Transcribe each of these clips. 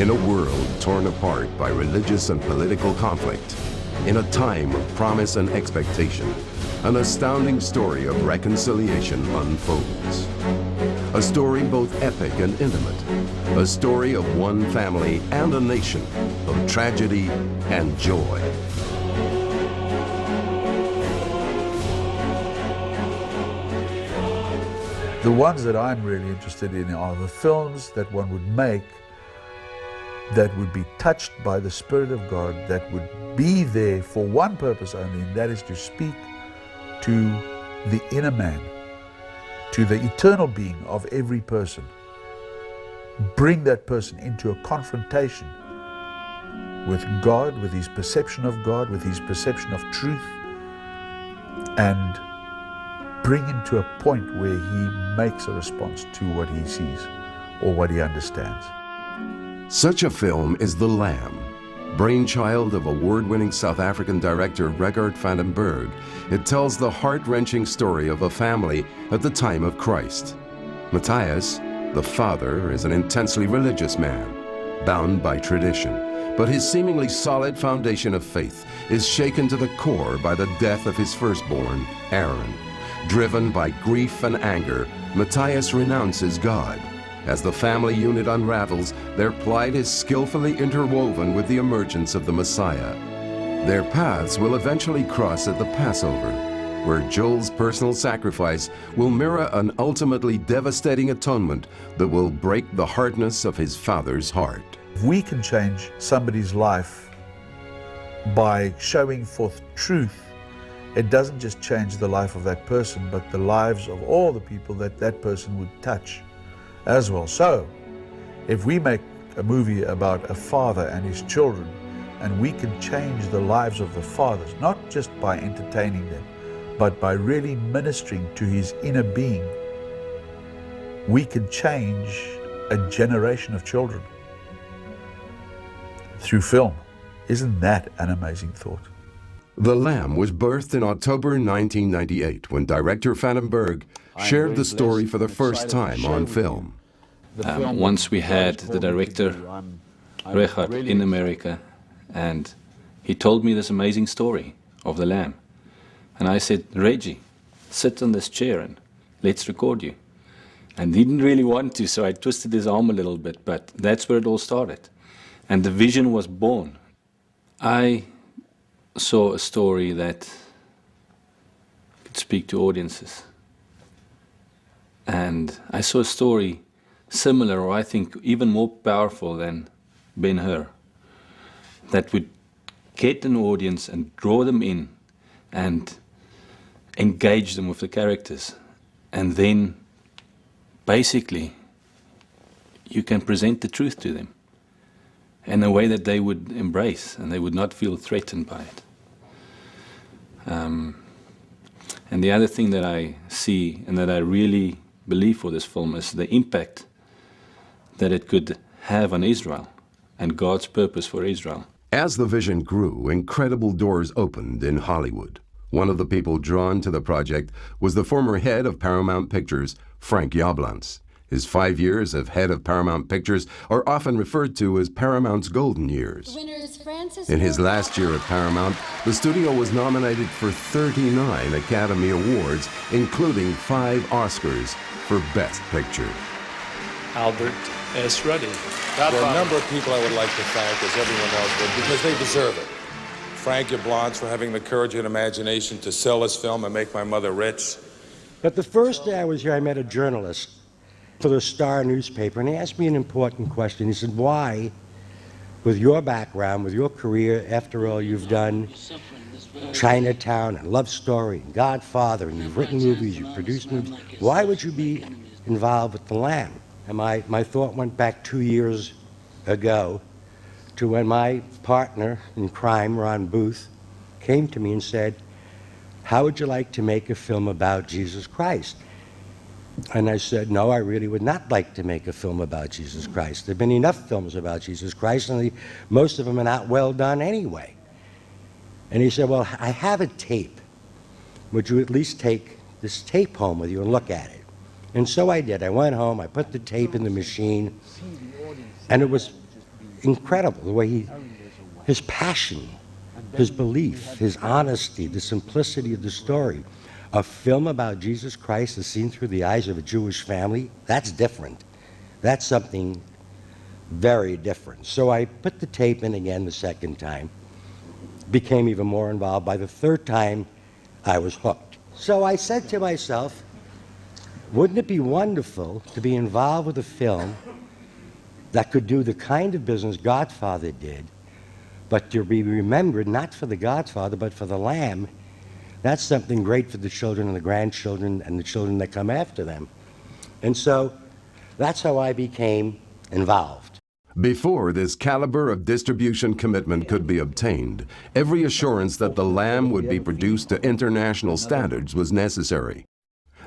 In a world torn apart by religious and political conflict, in a time of promise and expectation, an astounding story of reconciliation unfolds. A story both epic and intimate, a story of one family and a nation, of tragedy and joy. The ones that I'm really interested in are the films that one would make that would be touched by the Spirit of God, that would be there for one purpose only, and that is to speak to the inner man, to the eternal being of every person. Bring that person into a confrontation with God, with his perception of God, with his perception of truth, and bring him to a point where he makes a response to what he sees or what he understands. Such a film is The Lamb, brainchild of award-winning South African director Regard van den Berg. It tells the heart-wrenching story of a family at the time of Christ. Matthias, the father, is an intensely religious man, bound by tradition, but his seemingly solid foundation of faith is shaken to the core by the death of his firstborn, Aaron. Driven by grief and anger, Matthias renounces God. As the family unit unravels, their plight is skillfully interwoven with the emergence of the Messiah. Their paths will eventually cross at the Passover, where Joel's personal sacrifice will mirror an ultimately devastating atonement that will break the hardness of his father's heart. If we can change somebody's life by showing forth truth, it doesn't just change the life of that person, but the lives of all the people that that person would touch as well. So, if we make a movie about a father and his children, and we can change the lives of the fathers, not just by entertaining them, but by really ministering to his inner being, we can change a generation of children through film. Isn't that an amazing thought? The Lamb was birthed in October 1998 when director Van den Berg shared the story for the first time on film. Once we had the director, Regard, in America, and he told me this amazing story of the Lamb. And I said, Reggie, sit on this chair and let's record you. And he didn't really want to, so I twisted his arm a little bit, but that's where it all started. And the vision was born. I saw a story that could speak to audiences. And I saw a story similar, or I think even more powerful than Ben-Hur, that would get an audience and draw them in and engage them with the characters. And then basically you can present the truth to them in a way that they would embrace and they would not feel threatened by it. And the other thing that I see and that I really believe for this film is the impact that it could have on Israel and God's purpose for Israel. As the vision grew, incredible doors opened in Hollywood. One of the people drawn to the project was the former head of Paramount Pictures, Frank Yablans. His 5 years as head of Paramount Pictures are often referred to as Paramount's golden years. In his last year at Paramount, the studio was nominated for 39 Academy Awards, including 5 Oscars for Best Picture. Albert S. Ruddy. There are a number of people I would like to thank, as everyone else would, because they deserve it. Frank Yablans for having the courage and imagination to sell this film and make my mother rich. But the first day I was here, I met a journalist for the Star newspaper, and he asked me an important question. He said, why, with your background, with your career, after all, you've done Chinatown and Love Story and Godfather, and you've written movies, you've produced movies, why would you be involved with The Lamb? And my thought went back 2 years ago to when my partner in crime, Ron Booth, came to me and said, how would you like to make a film about Jesus Christ? And I said, no, I really would not like to make a film about Jesus Christ. There have been enough films about Jesus Christ, and most of them are not well done anyway. And he said, well, I have a tape. Would you at least take this tape home with you and look at it? And so I did. I went home, I put the tape in the machine, and it was incredible, the way his passion, his belief, his honesty, the simplicity of the story. A film about Jesus Christ is seen through the eyes of a Jewish family. That's different. That's something very different. So I put the tape in again the second time, became even more involved. By the third time, I was hooked. So I said to myself, wouldn't it be wonderful to be involved with a film that could do the kind of business Godfather did, but to be remembered not for the Godfather, but for the Lamb? That's something great for the children and the grandchildren and the children that come after them. And so that's how I became involved. Before this caliber of distribution commitment could be obtained, every assurance that The Lamb would be produced to international standards was necessary.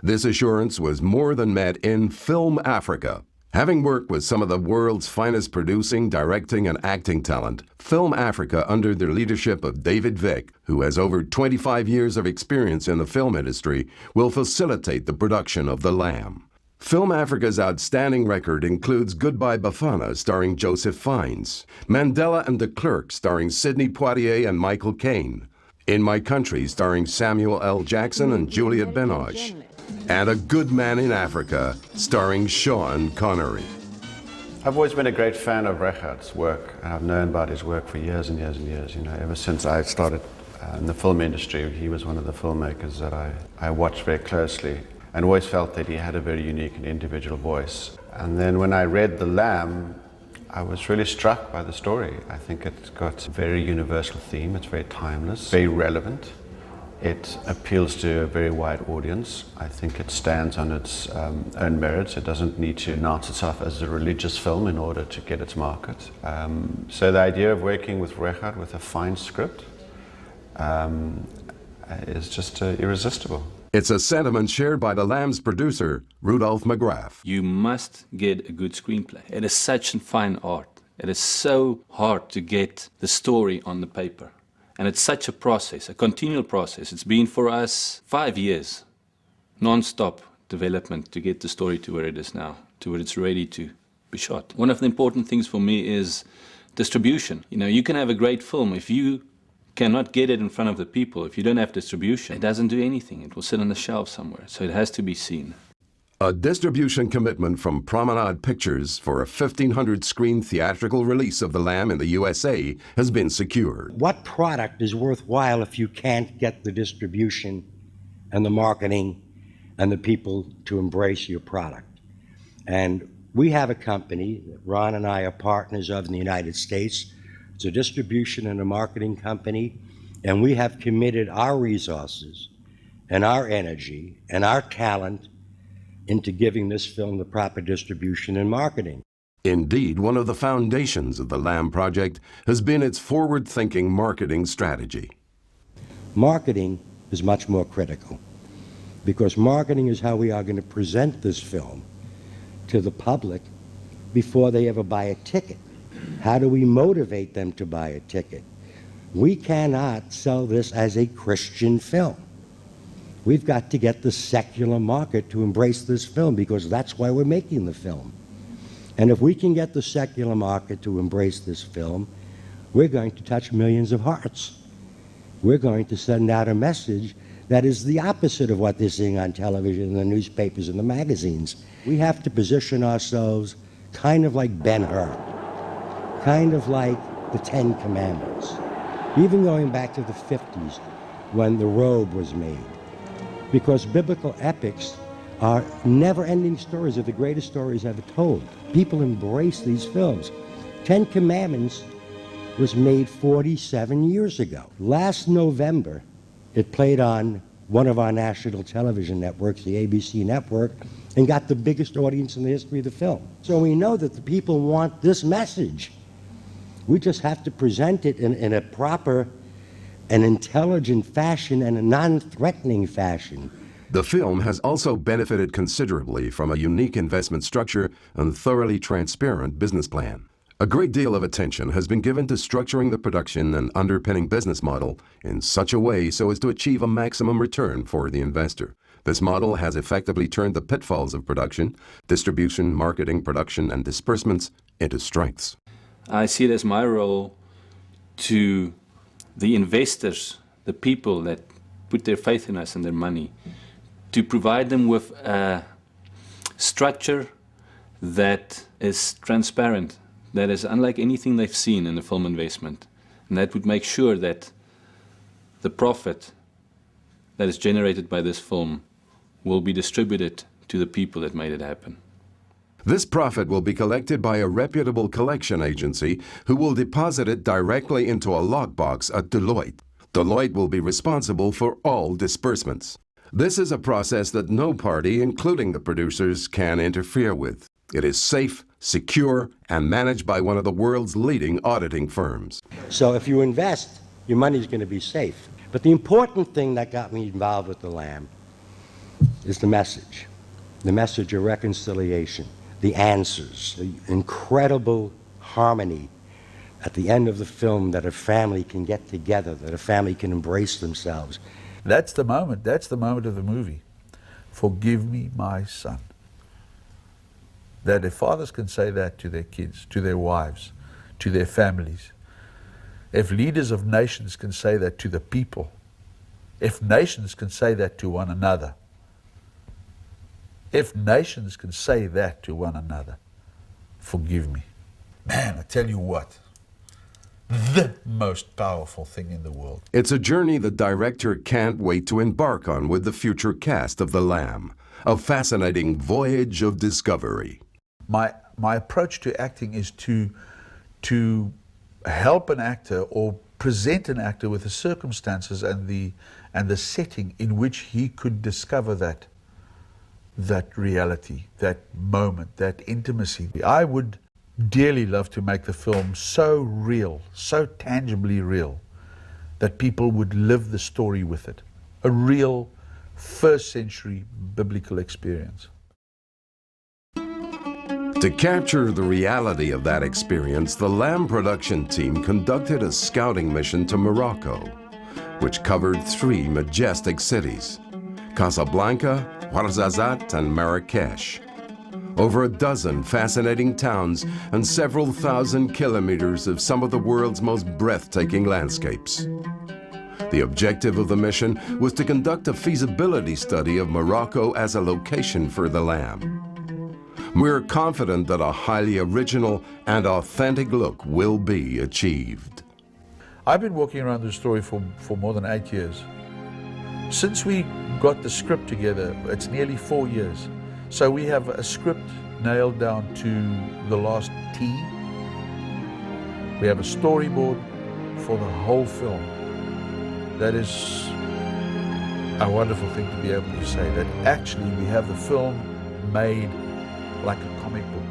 This assurance was more than met in Film Africa. Having worked with some of the world's finest producing, directing, and acting talent, Film Africa, under the leadership of David Vick, who has over 25 years of experience in the film industry, will facilitate the production of The Lamb. Film Africa's outstanding record includes Goodbye Bafana, starring Joseph Fiennes, Mandela and de Klerk, starring Sidney Poitier and Michael Caine, In My Country, starring Samuel L. Jackson and Juliette Binoche, and A Good Man in Africa, starring Sean Connery. I've always been a great fan of Regar's work, and I've known about his work for years and years and years. You know, ever since I started in the film industry, he was one of the filmmakers that I watched very closely, and always felt that he had a very unique and individual voice. And then when I read The Lamb, I was really struck by the story. I think it's got a very universal theme, it's very timeless, very relevant. It appeals to a very wide audience. I think it stands on its own merits. It doesn't need to announce itself as a religious film in order to get its market. So the idea of working with Regard with a fine script is just irresistible. It's a sentiment shared by The Lamb's producer, Rudolph McGrath. You must get a good screenplay. It is such a fine art. It is so hard to get the story on the paper. And it's such a process, a continual process. It's been for us 5 years, non-stop development to get the story to where it is now, to where it's ready to be shot. One of the important things for me is distribution. You know, you can have a great film if you cannot get it in front of the people. If you don't have distribution, it doesn't do anything. It will sit on the shelf somewhere. So it has to be seen. A distribution commitment from Promenade Pictures for a 1,500-screen theatrical release of The Lamb in the USA has been secured. What product is worthwhile if you can't get the distribution and the marketing and the people to embrace your product? And we have a company that Ron and I are partners of in the United States. It's a distribution and a marketing company, and we have committed our resources and our energy and our talent into giving this film the proper distribution and marketing. Indeed, one of the foundations of the Lamb Project has been its forward-thinking marketing strategy. Marketing is much more critical, because marketing is how we are going to present this film to the public before they ever buy a ticket. How do we motivate them to buy a ticket? We cannot sell this as a Christian film. We've got to get the secular market to embrace this film, because that's why we're making the film. And if we can get the secular market to embrace this film, we're going to touch millions of hearts. We're going to send out a message that is the opposite of what they're seeing on television, and the newspapers, and the magazines. We have to position ourselves kind of like Ben-Hur, kind of like the Ten Commandments. Even going back to the 50s, when the robe was made. Because biblical epics are never-ending stories. They're the greatest stories ever told. People embrace these films. Ten Commandments was made 47 years ago. Last November, it played on one of our national television networks, the ABC network, and got the biggest audience in the history of the film. So we know that the people want this message. We just have to present it in a proper and intelligent fashion and a non-threatening fashion. The film has also benefited considerably from a unique investment structure and thoroughly transparent business plan. A great deal of attention has been given to structuring the production and underpinning business model in such a way so as to achieve a maximum return for the investor. This model has effectively turned the pitfalls of production, distribution, marketing, production, and disbursements into strengths. I see it as my role to the investors, the people that put their faith in us and their money, to provide them with a structure that is transparent, that is unlike anything they've seen in the film investment, and that would make sure that the profit that is generated by this film will be distributed to the people that made it happen. This profit will be collected by a reputable collection agency who will deposit it directly into a lockbox at Deloitte. Deloitte will be responsible for all disbursements. This is a process that no party, including the producers, can interfere with. It is safe, secure, and managed by one of the world's leading auditing firms. So if you invest, your money's going to be safe. But the important thing that got me involved with The Lamb is the message of reconciliation, the answers, the incredible harmony at the end of the film, that a family can get together, that a family can embrace themselves. That's the moment of the movie. Forgive me, my son. That if fathers can say that to their kids, to their wives, to their families, if leaders of nations can say that to the people, if nations can say that to one another, if nations can say that to one another, forgive me. Man, I tell you what, the most powerful thing in the world. It's a journey the director can't wait to embark on with the future cast of The Lamb, a fascinating voyage of discovery. My approach to acting is to help an actor or present an actor with the circumstances and the setting in which he could discover that reality, that moment, that intimacy. I would dearly love to make the film so real, so tangibly real, that people would live the story with it. A real first century biblical experience. To capture the reality of that experience, the Lamb production team conducted a scouting mission to Morocco, which covered 3 majestic cities: Casablanca, Ouarzazate, and Marrakesh. Over a dozen fascinating towns and several thousand kilometers of some of the world's most breathtaking landscapes. The objective of the mission was to conduct a feasibility study of Morocco as a location for The Lamb. We're confident that a highly original and authentic look will be achieved. I've been working around this story for more than 8 years. Since we got the script together, it's nearly 4 years. So we have a script nailed down to the last T. We have a storyboard for the whole film. That is a wonderful thing to be able to say, that actually we have the film made like a comic book.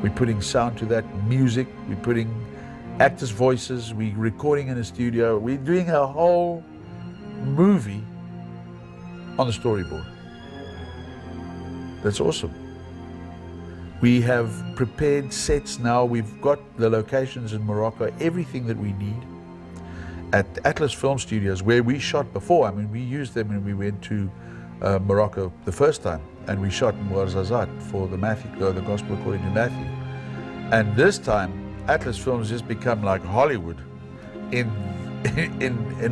We're putting sound to that, music, we're putting actors' voices, we're recording in a studio, we're doing a whole movie on the storyboard. That's awesome. We have prepared sets now, we've got the locations in Morocco, everything that we need. At Atlas Film Studios, where we shot before, I mean, we used them when we went to Morocco the first time, and we shot in Ouarzazate for the Gospel According to Matthew. And this time, Atlas Films just become like Hollywood in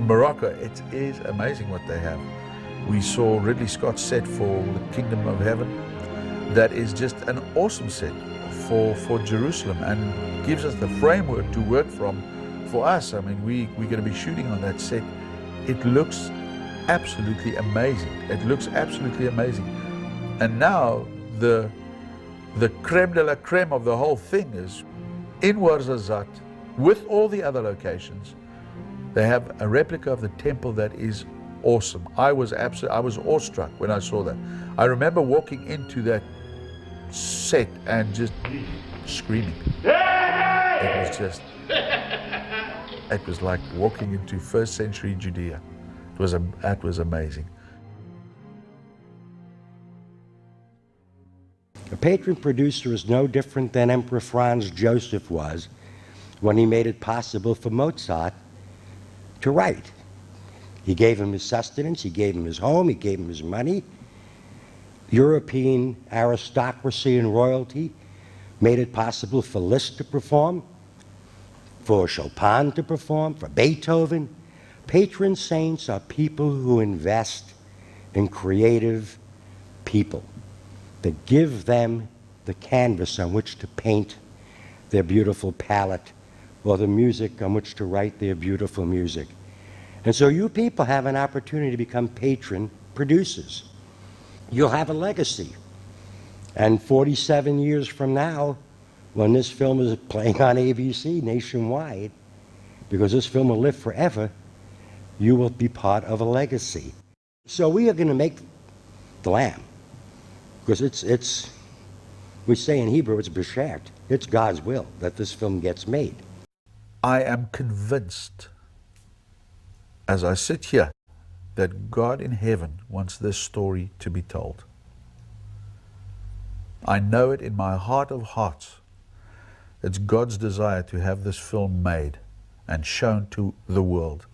Morocco. It is amazing what they have. We saw Ridley Scott's set for The Kingdom of Heaven. That is just an awesome set for Jerusalem and gives us the framework to work from for us. I mean, we're going to be shooting on that set. It looks absolutely amazing. It looks absolutely amazing. And now the creme de la creme of the whole thing is in Ouarzazate, with all the other locations, they have a replica of the temple that is awesome. I was awestruck when I saw that. I remember walking into that set and just screaming. It was like walking into first century Judea. That was amazing. A patron producer is no different than Emperor Franz Joseph was when he made it possible for Mozart to write. He gave him his sustenance, he gave him his home, he gave him his money. European aristocracy and royalty made it possible for Liszt to perform, for Chopin to perform, for Beethoven. Patron saints are people who invest in creative people, that give them the canvas on which to paint their beautiful palette, or the music on which to write their beautiful music. And so you people have an opportunity to become patron producers. You'll have a legacy. And 47 years from now, when this film is playing on ABC nationwide, because this film will live forever, you will be part of a legacy. So we are going to make The Lamb, because we say in Hebrew, it's b'shat. It's God's will that this film gets made. I am convinced, as I sit here, that God in heaven wants this story to be told. I know it in my heart of hearts. It's God's desire to have this film made and shown to the world.